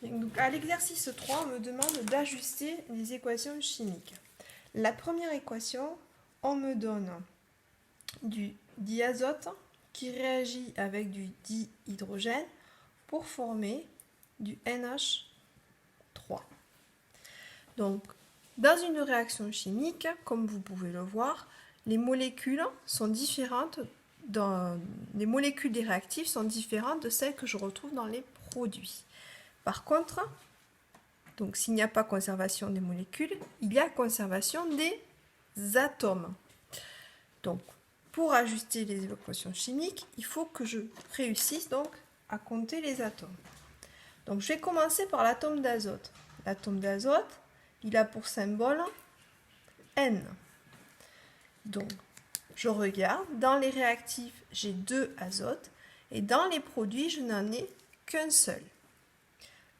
Donc, à l'exercice 3, on me demande d'ajuster les équations chimiques. La première équation, on me donne du diazote qui réagit avec du dihydrogène pour former du NH3. Donc, dans une réaction chimique, comme vous pouvez le voir, les molécules sont différentes. Les molécules des réactifs sont différentes de celles que je retrouve dans les produits. Par contre, donc s'il n'y a pas conservation des molécules, il y a conservation des atomes. Donc, pour ajuster les équations chimiques, il faut que je réussisse donc à compter les atomes. Donc, je vais commencer par l'atome d'azote. L'atome d'azote, il a pour symbole N. Donc, je regarde, dans les réactifs, j'ai 2 azotes et dans les produits, je n'en ai qu'un seul.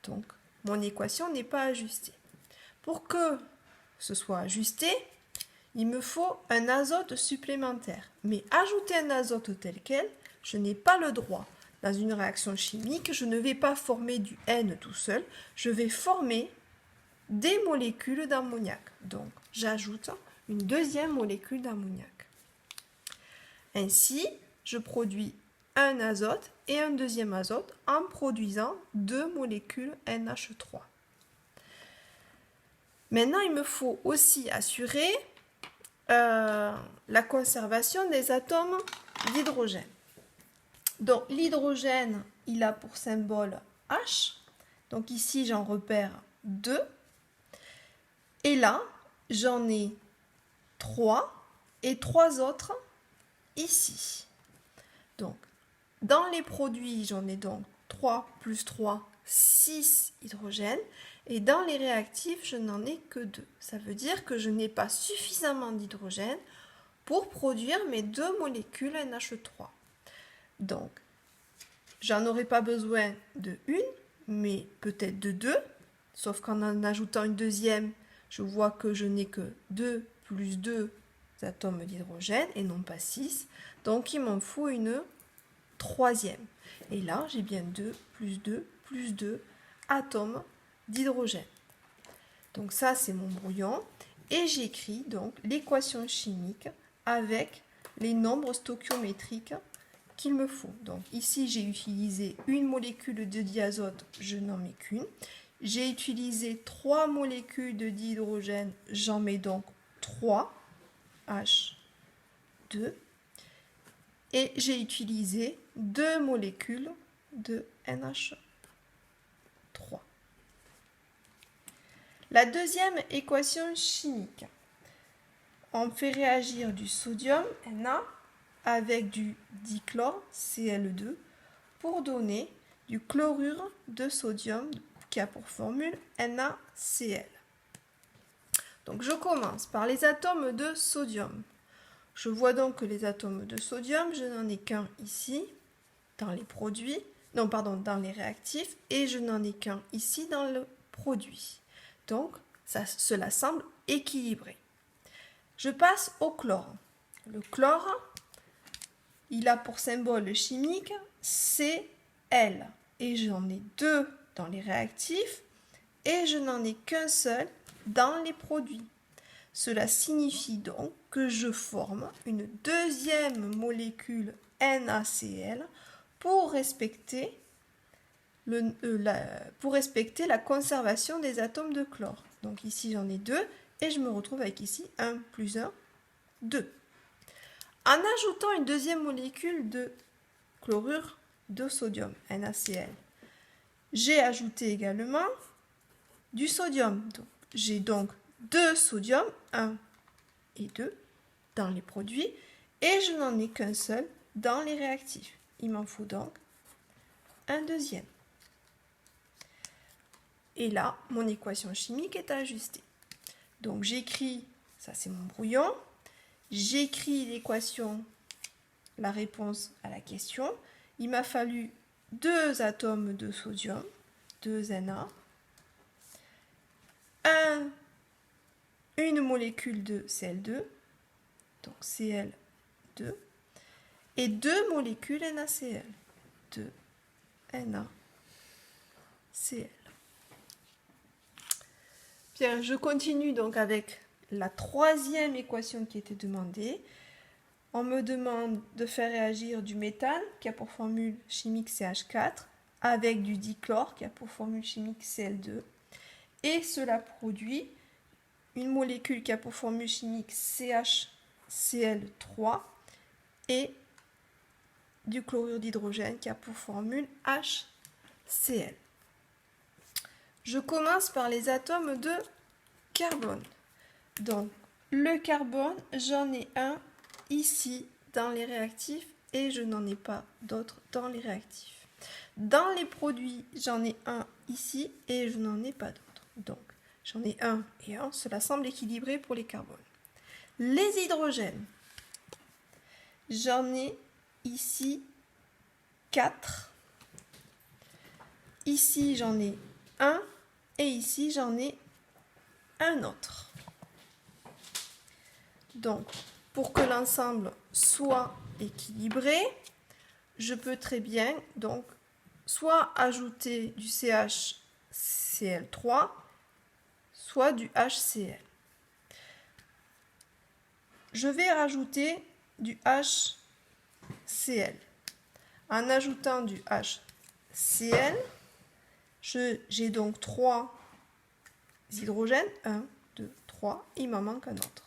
Donc, mon équation n'est pas ajustée. Pour que ce soit ajusté, il me faut un azote supplémentaire. Mais ajouter un azote tel quel, je n'ai pas le droit. Dans une réaction chimique, je ne vais pas former du N tout seul, je vais former des molécules d'ammoniac. Donc, j'ajoute une deuxième molécule d'ammoniac. Ainsi, je produis un azote et un deuxième azote en produisant 2 molécules NH3. Maintenant, il me faut aussi assurer la conservation des atomes d'hydrogène. Donc, l'hydrogène, il a pour symbole H. Donc, ici, j'en repère 2. Et là, j'en ai 3 et 3 autres ici. Donc, dans les produits, j'en ai donc 3 plus 3, 6 hydrogènes. Et dans les réactifs, je n'en ai que 2. Ça veut dire que je n'ai pas suffisamment d'hydrogène pour produire mes 2 molécules NH3. Donc, j'en aurais pas besoin de une, mais peut-être de 2. Sauf qu'en ajoutant une deuxième, je vois que je n'ai que 2 plus 2 atomes d'hydrogène et non pas 6. Donc, il m'en faut une troisième. Et là, j'ai bien 2 plus 2 atomes d'hydrogène. Donc ça, c'est mon brouillon. Et j'écris donc l'équation chimique avec les nombres stoichiométriques qu'il me faut. Donc ici, j'ai utilisé une molécule de diazote, je n'en mets qu'une. J'ai utilisé 3 molécules de dihydrogène, j'en mets donc 3, H2. Et j'ai utilisé 2 molécules de NH3. La deuxième équation chimique. On fait réagir du sodium, Na, avec du dichlore, Cl2, pour donner du chlorure de sodium qui a pour formule NaCl. Donc je commence par les atomes de sodium. Je vois donc que les atomes de sodium, je n'en ai qu'un ici, dans les produits, dans les réactifs, et je n'en ai qu'un ici dans le produit. Donc, cela semble équilibré. Je passe au chlore. Le chlore, il a pour symbole chimique Cl, et j'en ai 2 dans les réactifs, et je n'en ai qu'un seul dans les produits. Cela signifie donc que je forme une deuxième molécule NaCl pour respecter la conservation des atomes de chlore. Donc ici j'en ai 2 et je me retrouve avec ici 1 plus 1, 2. En ajoutant une deuxième molécule de chlorure de sodium, NaCl, j'ai ajouté également du sodium. J'ai donc 2 sodium, 1 et 2 dans les produits, et je n'en ai qu'un seul dans les réactifs. Il m'en faut donc un deuxième. Et là, mon équation chimique est ajustée. Donc j'écris, ça c'est mon brouillon, j'écris l'équation, la réponse à la question. Il m'a fallu 2 atomes de sodium, 2 Na, une molécule de Cl2, donc Cl2, et 2 molécules NaCl, 2 NaCl. Bien, je continue donc avec la troisième équation qui était demandée. On me demande de faire réagir du métal qui a pour formule chimique CH4 avec du dichlore qui a pour formule chimique Cl2 et cela produit une molécule qui a pour formule chimique CHCl3 et du chlorure d'hydrogène qui a pour formule HCl. Je commence par les atomes de carbone. Donc, le carbone, j'en ai un ici dans les réactifs et je n'en ai pas d'autres dans les réactifs. Dans les produits, j'en ai un ici et je n'en ai pas d'autres. Donc, j'en ai un et un, cela semble équilibré pour les carbones. Les hydrogènes, j'en ai ici 4. Ici, j'en ai un et ici, j'en ai un autre. Donc, pour que l'ensemble soit équilibré, je peux très bien donc soit ajouter du CHCl3, soit du HCl. Je vais rajouter du HCl. En ajoutant du HCl, j'ai donc 3 hydrogènes. 1, 2, 3. Il m'en manque un autre.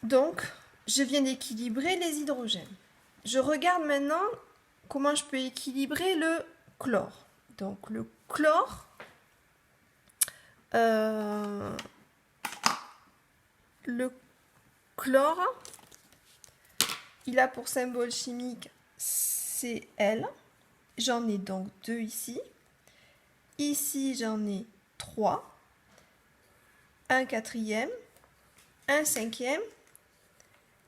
Donc, je viens d'équilibrer les hydrogènes. Je regarde maintenant comment je peux équilibrer le chlore. Donc, le chlore, il a pour symbole chimique Cl. J'en ai donc 2 ici. Ici, j'en ai 3. Un quatrième, un cinquième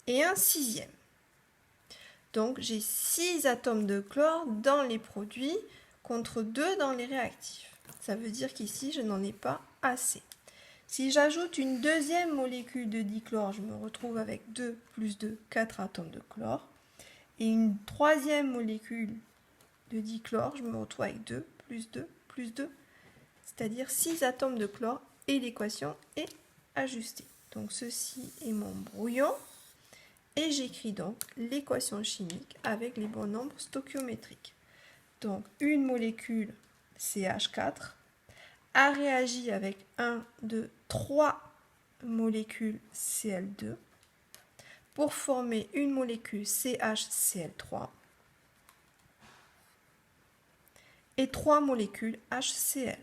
et un sixième. Donc, j'ai 6 atomes de chlore dans les produits contre 2 dans les réactifs. Ça veut dire qu'ici, je n'en ai pas assez. Si j'ajoute une deuxième molécule de dichlore, je me retrouve avec 2 plus 2, 4 atomes de chlore. Et une troisième molécule de dichlore, je me retrouve avec 2 plus 2 plus 2, c'est-à-dire 6 atomes de chlore et l'équation est ajustée. Donc ceci est mon brouillon et j'écris donc l'équation chimique avec les bons nombres stoichiométriques. Donc une molécule CH4 a réagi avec 1, 2, 3 molécules Cl2 pour former une molécule CHCl3 et 3 molécules HCl.